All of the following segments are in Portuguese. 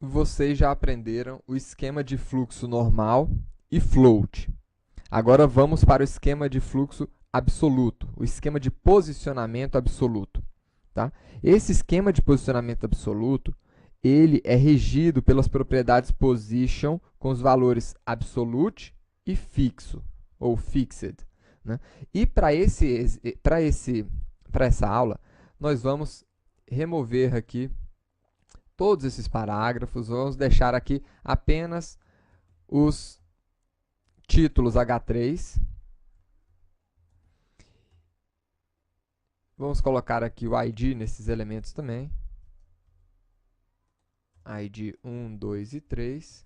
vocês já aprenderam o esquema de fluxo normal e float. Agora vamos para o esquema de fluxo absoluto, o esquema de posicionamento absoluto. Tá? Esse esquema de posicionamento absoluto, ele é regido pelas propriedades position com os valores absolute e fixo, ou fixed. Né? E para essa aula, nós vamos remover aqui todos esses parágrafos, vamos deixar aqui apenas os títulos H3. Vamos colocar aqui o ID nesses elementos também. ID 1, 2 e 3.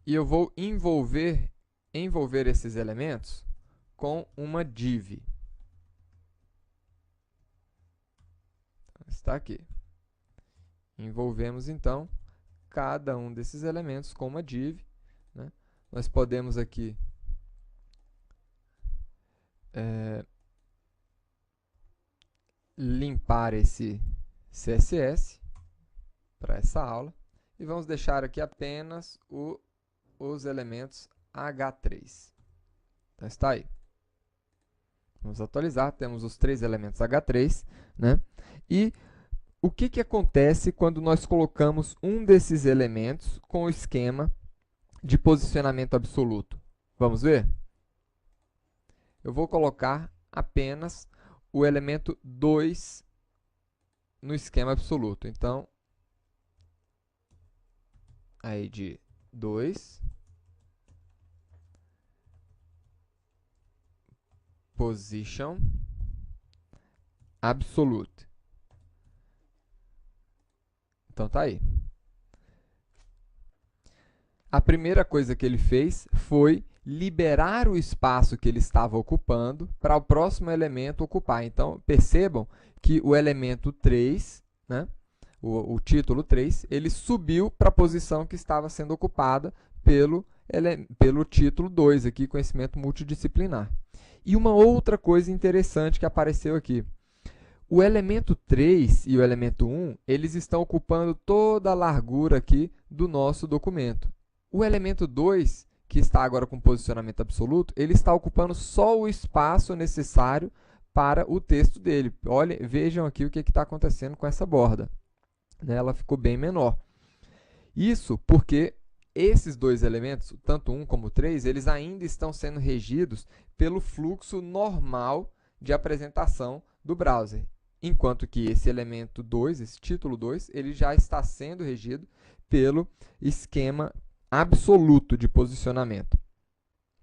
E eu vou envolver esses elementos com uma div. Está aqui. Envolvemos, então, cada um desses elementos com uma div. Né? Nós podemos aqui limpar esse CSS para essa aula e vamos deixar aqui apenas os elementos H3. Então, está aí. Vamos atualizar, temos os 3 elementos H3, né? E o que acontece quando nós colocamos um desses elementos com o esquema de posicionamento absoluto? Vamos ver? Eu vou colocar apenas o elemento 2 no esquema absoluto. Então, ID 2, position absolute. Então, tá aí. A primeira coisa que ele fez foi liberar o espaço que ele estava ocupando para o próximo elemento ocupar. Então, percebam que o elemento 3, né, o título 3, ele subiu para a posição que estava sendo ocupada pelo título 2, aqui, conhecimento multidisciplinar. E uma outra coisa interessante que apareceu aqui. O elemento 3 e o elemento 1, eles estão ocupando toda a largura aqui do nosso documento. O elemento 2, que está agora com posicionamento absoluto, ele está ocupando só o espaço necessário para o texto dele. Olhem, vejam aqui o que está acontecendo com essa borda. Ela ficou bem menor. Isso porque esses dois elementos, tanto 1 como 3, eles ainda estão sendo regidos pelo fluxo normal de apresentação do browser. Enquanto que esse elemento 2, esse título 2, ele já está sendo regido pelo esquema absoluto de posicionamento.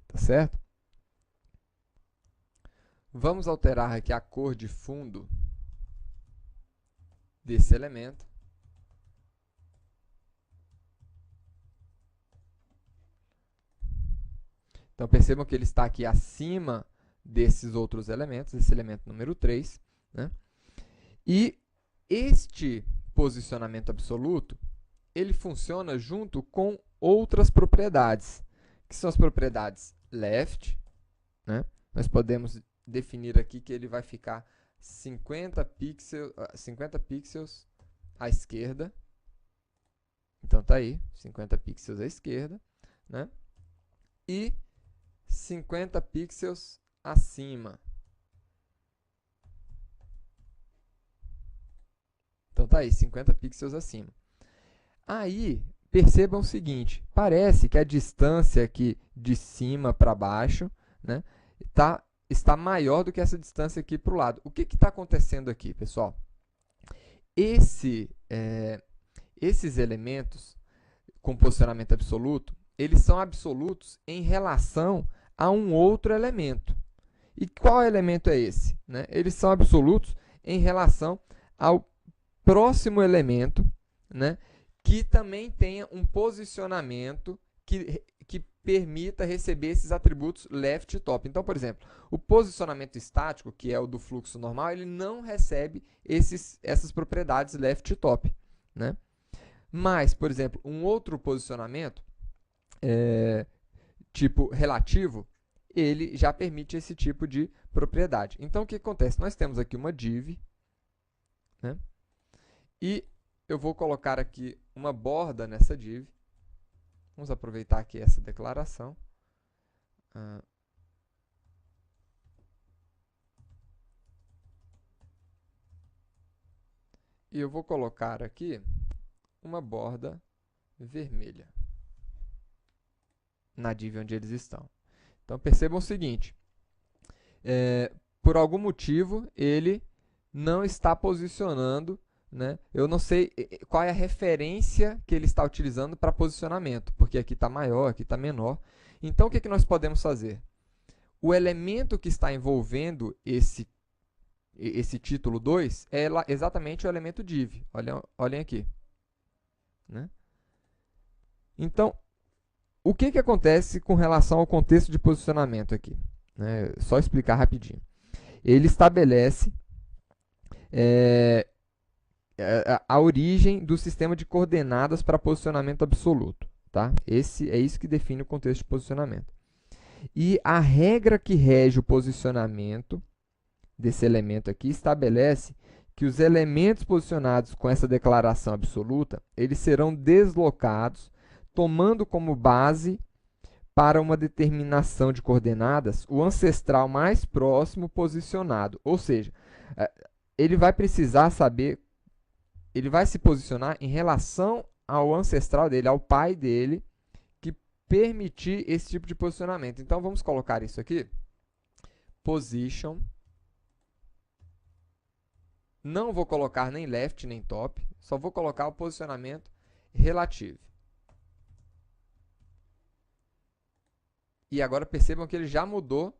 Tá certo? Vamos alterar aqui a cor de fundo desse elemento. Então, percebam que ele está aqui acima desses outros elementos, esse elemento número 3. Né? E este posicionamento absoluto, ele funciona junto com outras propriedades, que são as propriedades left. Né? Nós podemos definir aqui que ele vai ficar 50 pixels à esquerda. Então, está aí, 50 pixels à esquerda. Né? E 50 pixels acima. Então, tá aí, 50 pixels acima. Aí, percebam o seguinte, parece que a distância aqui de cima para baixo, né, está maior do que essa distância aqui para o lado. O que está acontecendo aqui, pessoal? Esses elementos com posicionamento absoluto, eles são absolutos em relação a um outro elemento. E qual elemento é esse? Né? Eles são absolutos em relação ao próximo elemento, né, que também tenha um posicionamento que permita receber esses atributos left e top. Então, por exemplo, o posicionamento estático, que é o do fluxo normal, ele não recebe essas propriedades left e top. Né? Mas, por exemplo, um outro posicionamento, tipo relativo, ele já permite esse tipo de propriedade. Então, o que acontece? Nós temos aqui uma div, né? E eu vou colocar aqui uma borda nessa div. Vamos aproveitar aqui essa declaração. E eu vou colocar aqui uma borda vermelha na div onde eles estão. Então, percebam o seguinte, por algum motivo, ele não está posicionando, né? Eu não sei qual é a referência que ele está utilizando para posicionamento, porque aqui está maior, aqui está menor. Então, o que nós podemos fazer? O elemento que está envolvendo esse título 2 é exatamente o elemento div. Olhem aqui. Né? Então, o que acontece com relação ao contexto de posicionamento aqui? Né? Só explicar rapidinho. Ele estabelece a origem do sistema de coordenadas para posicionamento absoluto. Tá? É isso que define o contexto de posicionamento. E a regra que rege o posicionamento desse elemento aqui estabelece que os elementos posicionados com essa declaração absoluta, eles serão deslocados, tomando como base para uma determinação de coordenadas o ancestral mais próximo posicionado. Ou seja, ele vai precisar saber, ele vai se posicionar em relação ao ancestral dele, ao pai dele, que permitir esse tipo de posicionamento. Então, vamos colocar isso aqui. Position. Não vou colocar nem left nem top, só vou colocar o posicionamento relativo. E agora percebam que ele já mudou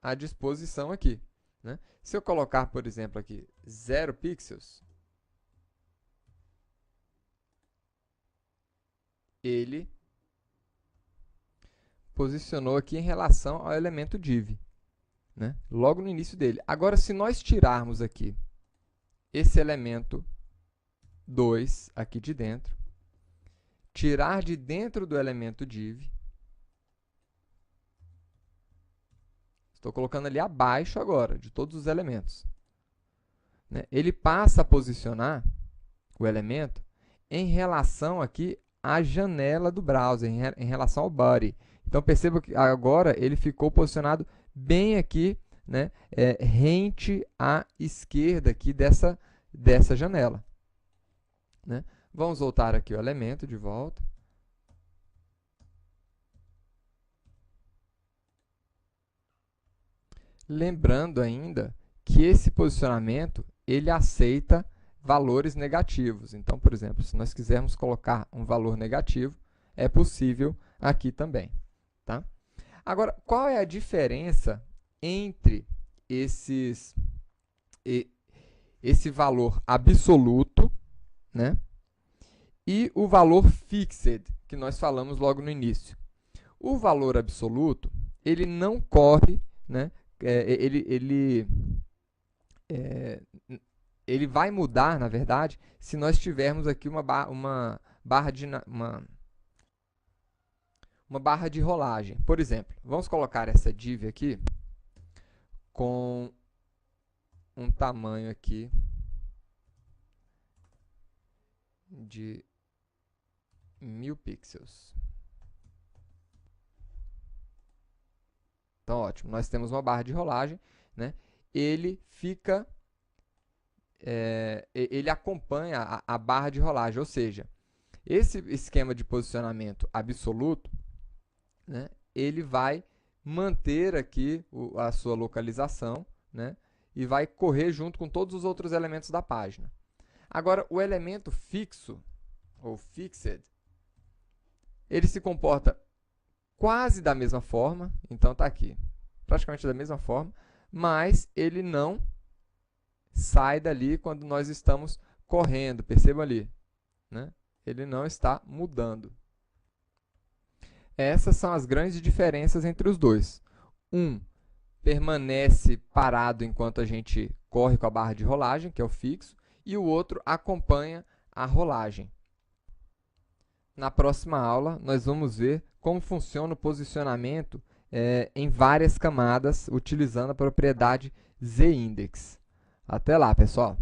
a disposição aqui. Né? Se eu colocar, por exemplo, aqui 0 pixels, ele posicionou aqui em relação ao elemento div, né? Logo no início dele. Agora, se nós tirarmos aqui esse elemento 2 aqui de dentro, tirar de dentro do elemento div, estou colocando ali abaixo agora, de todos os elementos, né? Ele passa a posicionar o elemento em relação aqui à janela do browser, em relação ao body. Então, perceba que agora ele ficou posicionado bem aqui, né, rente à esquerda aqui dessa janela. Né? Vamos voltar aqui o elemento de volta. Lembrando ainda que esse posicionamento ele aceita valores negativos. Então, por exemplo, se nós quisermos colocar um valor negativo, é possível aqui também. Tá? Agora, qual é a diferença entre esse valor absoluto, né, e o valor fixed, que nós falamos logo no início? O valor absoluto, ele não corre, né, ele vai mudar, na verdade, se nós tivermos aqui uma barra de rolagem. Por exemplo, vamos colocar essa div aqui com um tamanho aqui de 1000 pixels. Então, ótimo. Nós temos uma barra de rolagem, né? Ele fica... ele acompanha a barra de rolagem, ou seja, esse esquema de posicionamento absoluto, né, ele vai manter aqui a sua localização, né, e vai correr junto com todos os outros elementos da página. Agora, o elemento fixo, ou fixed, ele se comporta quase da mesma forma, então está aqui, praticamente da mesma forma, mas ele não sai dali quando nós estamos correndo, percebam ali, né? Ele não está mudando. Essas são as grandes diferenças entre os dois. Um permanece parado enquanto a gente corre com a barra de rolagem, que é o fixo, e o outro acompanha a rolagem. Na próxima aula, nós vamos ver como funciona o posicionamento em várias camadas, utilizando a propriedade z-index. Até lá, pessoal!